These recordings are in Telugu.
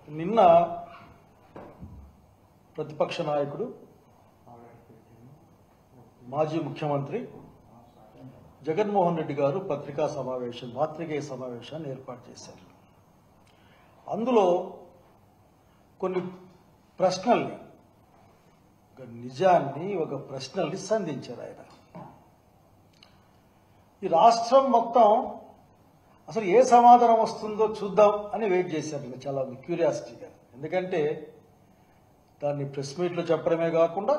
నిన్న ప్రతిపక్ష నాయకుడు మాజీ ముఖ్యమంత్రి జగన్మోహన్ రెడ్డి గారు పాత్రికేయ సమావేశాన్ని ఏర్పాటు చేశారు. అందులో కొన్ని ప్రశ్నల్ని ఒక ప్రశ్నల్ని సంధించారు. ఆయన ఈ రాష్ట్రం మొత్తం అసలు ఏ సమాధానం వస్తుందో చూద్దాం అని వెయిట్ చేశారు చాలా క్యూరియాసిటీగా. ఎందుకంటే దాన్ని ప్రెస్ మీట్లో చెప్పడమే కాకుండా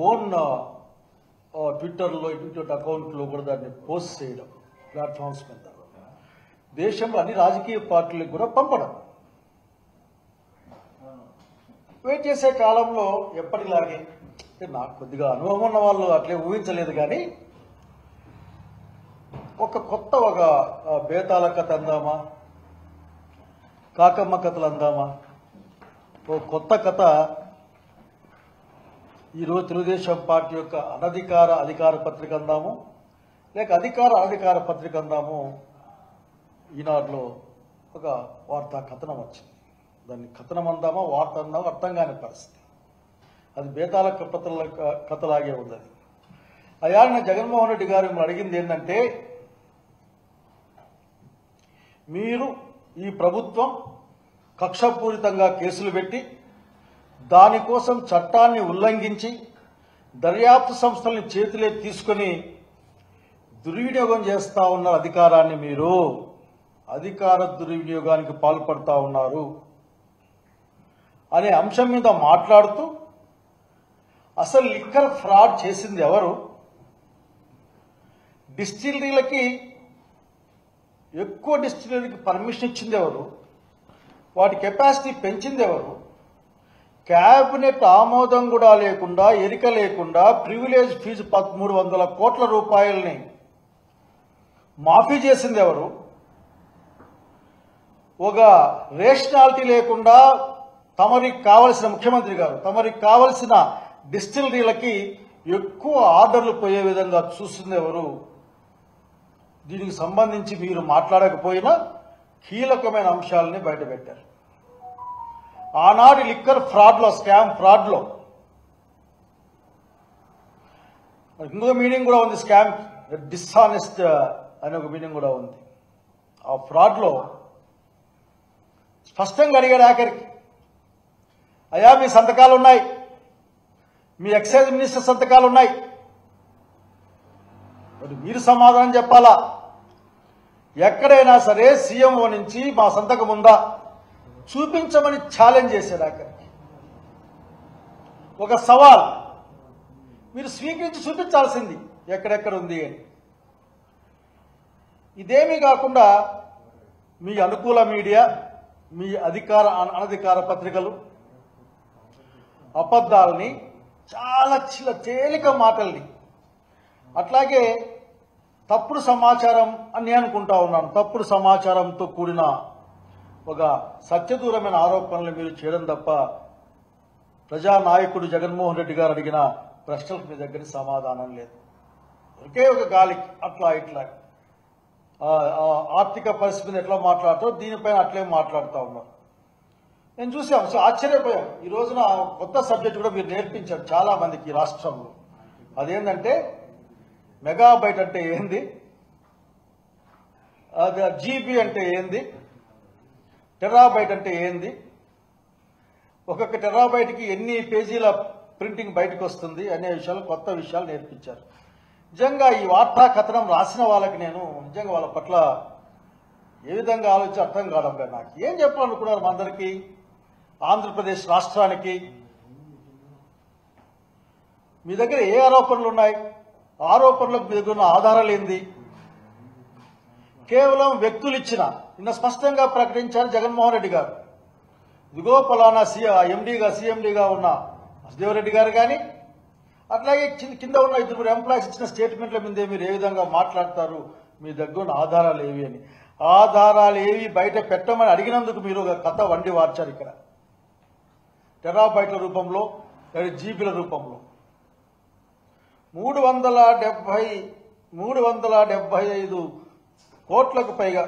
ఓన్ ట్విట్టర్లో ఇటువంటి అకౌంట్లో కూడా దాన్ని పోస్ట్ చేయడం, ప్లాట్ఫామ్స్ మీద దేశంలో అన్ని రాజకీయ పార్టీలకు కూడా పంపడం. వెయిట్ చేసే కాలంలో ఎప్పటిలాగే నాకు కొద్దిగా అనుభవం ఉన్న వాళ్ళు అట్లే ఊహించలేదు, కానీ కొత్త బేతాల కథ అందామా, కాకమ్మ కథలు అందామా, కొత్త కథ ఈరోజు తెలుగుదేశం పార్టీ యొక్క అధికార పత్రిక అందాము, లేక అనధికార పత్రిక అందాము. ఈనాడులో ఒక వార్తా కథనం వచ్చింది. దాన్ని కథనం అందామా, వార్త అందామా అర్థం కాని పరిస్థితి. అది బేతాల కథలాగే ఉంది. అది అయాన్న జగన్మోహన్ రెడ్డి గారు మిమ్మల్ని అడిగింది ఏంటంటే, మీరు ఈ ప్రభుత్వం కక్షపూరితంగా కేసులు పెట్టి దానికోసం చట్టాన్ని ఉల్లంఘించి దర్యాప్తు సంస్థల్ని చేతిలో తీసుకుని దుర్వినియోగం చేస్తా ఉన్న అధికారాన్ని మీరు అధికార దుర్వినియోగానికి పాల్పడతా ఉన్నారు అనే అంశం మీద మాట్లాడుతూ అసలు లిక్కర్ ఫ్రాడ్ చేసింది ఎవరు, డిస్టిలరీలకి ఎక్కువ డిస్టిలరీకి పర్మిషన్ ఇచ్చింది ఎవరు, వాటి కెపాసిటీ పెంచింది ఎవరు, క్యాబినెట్ ఆమోదం కూడా లేకుండా ఎరిక లేకుండా ప్రివిలేజ్ ఫీజు 1300 కోట్ల రూపాయలని మాఫీ చేసింది ఎవరు, ఒక రేషనాలిటీ లేకుండా తమరికి కావలసిన ముఖ్యమంత్రి గారు తమరికి కావలసిన డిస్టిలరీలకి ఎక్కువ ఆర్డర్లు పోయే విధంగా చూస్తుంది ఎవరు, దీనికి సంబంధించి మీరు మాట్లాడకపోయినా కీలకమైన అంశాలని బయటపెట్టారు. ఆనాటి లిక్కర్ ఫ్రాడ్లో, స్కామ్ ఫ్రాడ్లో ఇంకొక మీనింగ్ కూడా ఉంది. స్కామ్ డిస్ఆనెస్ట్ అనే ఒక మీనింగ్ కూడా ఉంది. ఆ ఫ్రాడ్లో స్పష్టంగా అడిగాడు ఆఖరికి, అయ్యా మీ సంతకాలు ఉన్నాయి, మీ ఎక్సైజ్ మినిస్టర్ సంతకాలు ఉన్నాయి, మరి మీరు సమాధానం చెప్పాలా. ఎక్కడైనా సరే సీఎంఓ నుంచి మా సంతకం ఉందా చూపించమని ఛాలెంజ్ చేశాడు ఆఖరికి. ఒక సవాల్, మీరు స్వీకరించి చూపించాల్సింది ఎక్కడెక్కడ ఉంది అని. ఇదేమీ కాకుండా మీ అనుకూల మీడియా, మీ అనధికార పత్రికలు అబద్ధాలని, చాలా తేలిక మాటల్ని, అట్లాగే తప్పుడు సమాచారం అని నేను అనుకుంటా ఉన్నాను, తప్పుడు సమాచారంతో కూడిన ఒక సత్యదూరమైన ఆరోపణలు మీరు చేయడం తప్ప ప్రజానాయకుడు జగన్మోహన్ రెడ్డి గారు అడిగిన ప్రశ్నలకు మీ దగ్గర సమాధానం లేదు. ఒకే ఒక గాలికి అట్లా ఇట్లా ఆర్థిక పరిస్థితిని ఎట్లా మాట్లాడతారో దీనిపైన అట్లే మాట్లాడుతూ ఉన్నారు. నేను చూసి ఆశ్చర్యపోయాను. ఈ రోజున కొత్త సబ్జెక్ట్ కూడా మీరు నేర్పించారు చాలా మందికి రాష్ట్రంలో. అదేంటంటే మెగాబైట్ అంటే ఏంది, జీబీ అంటే ఏంది, టెరాబైట్ అంటే ఏంది, ఒక్కొక్క టెరాబైట్కి ఎన్ని పేజీల ప్రింటింగ్ బయటకు వస్తుంది అనే విషయాలు, కొత్త విషయాలు నేర్పించారు. నిజంగా ఈ వార్తా కథనం రాసిన వాళ్ళకి నేను నిజంగా వాళ్ళ పట్ల ఏ విధంగా ఆలోచించి అర్థం కావడం లేదు. నాకు ఏం చెప్పాలనుకున్నారు మా అందరికీ, ఆంధ్రప్రదేశ్ రాష్ట్రానికి మీ దగ్గర ఏ ఆరోపణలు ఉన్నాయి, ఆరోపణలకు మీ దగ్గర ఉన్న ఆధారాలు ఏంది, కేవలం వ్యక్తులు ఇచ్చిన, నిన్న స్పష్టంగా ప్రకటించారు జగన్మోహన్ రెడ్డి గారు, ఇదిగో పలానా సీఎండీగా ఉన్న వసుదేవరెడ్డి గారు కానీ అట్లాగే కింద ఉన్న 2 ఎంప్లాయీస్ ఇచ్చిన స్టేట్మెంట్ల మీదే మీరు ఏ విధంగా మాట్లాడతారు, మీ దగ్గర ఉన్న ఆధారాలు ఏవి అని. ఆధారాలు ఏవి బయట పెట్టమని అడిగినందుకు మీరు ఒక కథ వండి వార్చారు. ఇక్కడ టెరాబైట్ల రూపంలో, జీబీల రూపంలో 375 కోట్లకు పైగా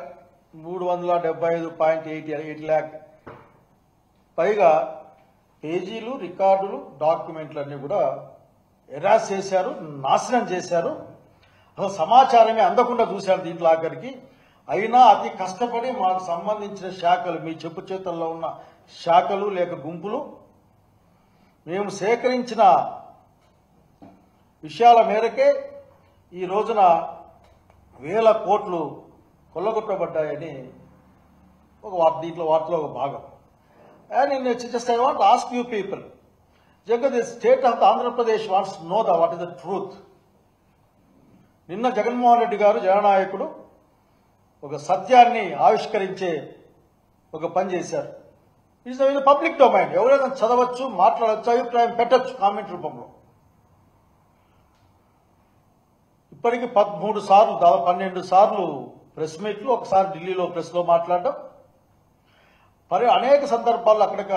375.88 ల్యాక్ పైగా పేజీలు, రికార్డులు, డాక్యుమెంట్లు అన్నీ కూడా ఎరాస్ చేశారు, నాశనం చేశారు. అసలు సమాచారమే అందకుండా చూశారు దీంట్లో ఆఖరికి. అయినా అతి కష్టపడి మాకు సంబంధించిన శాఖలు, మీ చెప్పు చేతుల్లో ఉన్న శాఖలు లేక గుంపులు మేము సేకరించిన విషయాల మేరకే ఈ రోజున వేల కోట్లు కొల్లగొట్టబడ్డాయని దీంట్లో వార్తలో ఒక భాగం. అండ్ నేను just I want ask you people, the state of the Andhra Pradesh wants know what is the truth. నిన్న జగన్మోహన్ రెడ్డి గారు జననాయకుడు ఒక సత్యాన్ని ఆవిష్కరించే ఒక పని చేశారు. ఇట్స్ ఇన్ పబ్లిక్ డొమైన్, ఎవరైనా చదవచ్చు, మాట్లాడవచ్చు, అభిప్రాయం పెట్టచ్చు కామెంట్ రూపంలో. ఇప్పటికి 13 సార్లు, దాదాపు 12 సార్లు ప్రెస్ మీట్లు, ఒకసారి ఢిల్లీలో ప్రెస్లో మాట్లాడడం, అనేక సందర్భాల్లో అక్కడిక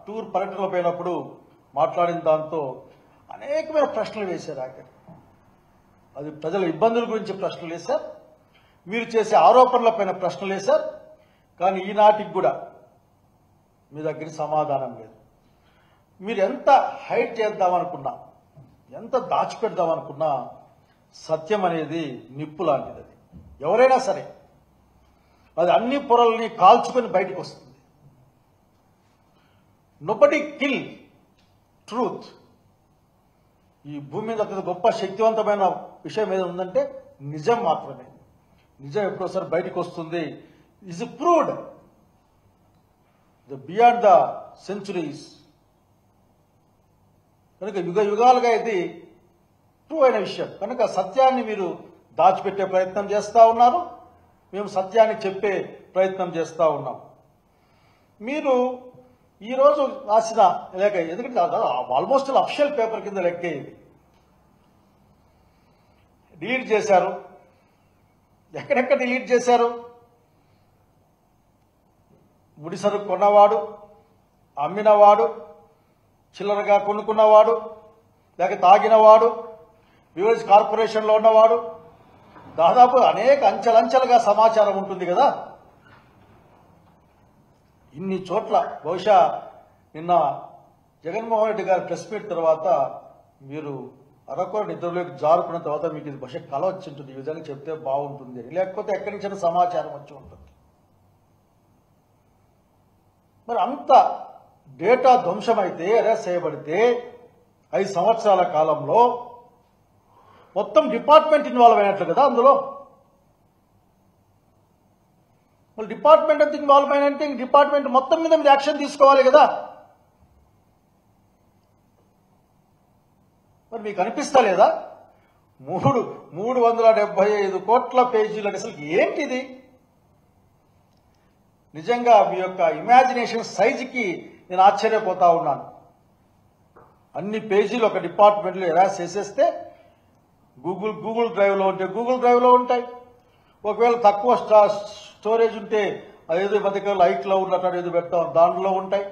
టూర్ పర్యటనలో పోయినప్పుడు మాట్లాడిన దాంతో అనేకమైన ప్రశ్నలు వేశారు. ఆఖరి అది ప్రజల ఇబ్బందుల గురించి ప్రశ్నలు వేశారు, మీరు చేసే ఆరోపణలపైన ప్రశ్నలు వేశారు. కానీ ఈనాటికి కూడా మీ దగ్గర సమాధానం లేదు. మీరు ఎంత హైడ్ చేద్దామనుకున్నా, ఎంత దాచిపెడదామనుకున్నా సత్యం అనేది నిప్పు లాంటిది. అది ఎవరైనా సరే అది అన్ని పొరల్ని కాల్చుకొని బయటకు వస్తుంది. Nobody kill truth. ఈ భూమి మీద అత్యంత గొప్ప శక్తివంతమైన విషయం ఏదో ఉందంటే నిజం మాత్రమే. నిజం ఎప్పుడోసారి బయటకు వస్తుంది. Is proved beyond the centuries. కనుక యుగ యుగాలుగా ఇది ప్రూవ్ అయిన విషయం. కనుక సత్యాన్ని మీరు దాచిపెట్టే ప్రయత్నం చేస్తూ ఉన్నారు, మేము సత్యాన్ని చెప్పే ప్రయత్నం చేస్తూ ఉన్నాం. మీరు ఈరోజు రాసిన లేఖ, ఎందుకంటే ఆల్మోస్ట్ అఫిషియల్ పేపర్ కింద లెక్క ఇది, డిలీట్ చేశారు. ఎక్కడెక్కడ డిలీట్ చేశారు? ముడిసరుకు కొన్నవాడు, అమ్మినవాడు, చిల్లరగా కొనుక్కున్నవాడు, లేక తాగినవాడు, బివరేజ్ కార్పొరేషన్లో ఉన్నవాడు, దాదాపు అనేక అంచెలంచెలుగా సమాచారం ఉంటుంది కదా. ఇన్ని చోట్ల బహుశా నిన్న జగన్మోహన్ రెడ్డి గారి ప్రెస్ మీట్ తర్వాత మీరు అరకొర నిద్రలోకి జారుకున్న తర్వాత మీకు ఇది బహుశా కల వచ్చి ఉంటుంది, ఈ విధంగా చెప్తే బాగుంటుంది అని. లేకపోతే ఎక్కడి నుంచైనా సమాచారం వచ్చి ఉంటుంది. మరి అంత డేటా ధ్వంసమైతే, అరెస్ట్ చేయబడితే 5 సంవత్సరాల కాలంలో మొత్తం డిపార్ట్మెంట్ ఇన్వాల్వ్ అయినట్లు కదా అందులో. మరి డిపార్ట్మెంట్ అంతా ఇన్వాల్వ్ అయినంటే డిపార్ట్మెంట్ మొత్తం మీద మీరు యాక్షన్ తీసుకోవాలి కదా. మరి మీకు అనిపిస్తలేదా 375 కోట్ల పేజీలకు అసలు ఏంటిది? నిజంగా మీ యొక్క ఇమాజినేషన్ సైజుకి నేను ఆశ్చర్యపోతా ఉన్నాను. అన్ని పేజీలు ఒక డిపార్ట్మెంట్లో ఎరాస్ చేసేస్తే గూగుల్ డ్రైవ్లో ఉంటే గూగుల్ డ్రైవ్లో ఉంటాయి. ఒకవేళ తక్కువ స్టోరేజ్ ఉంటే అదేదో మధ్యకాలంలో లైట్లో ఉన్నట్టు ఏదో పెడతాం దాంట్లో ఉంటాయి.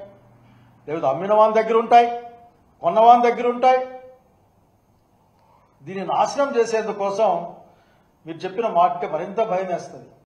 లేదా అమ్మిన వాని దగ్గర ఉంటాయి, కొన్నవాని దగ్గర ఉంటాయి. దీన్ని నాశనం చేసేందుకోసం మీరు చెప్పిన మాటకి మరింత భయం వేస్తుంది.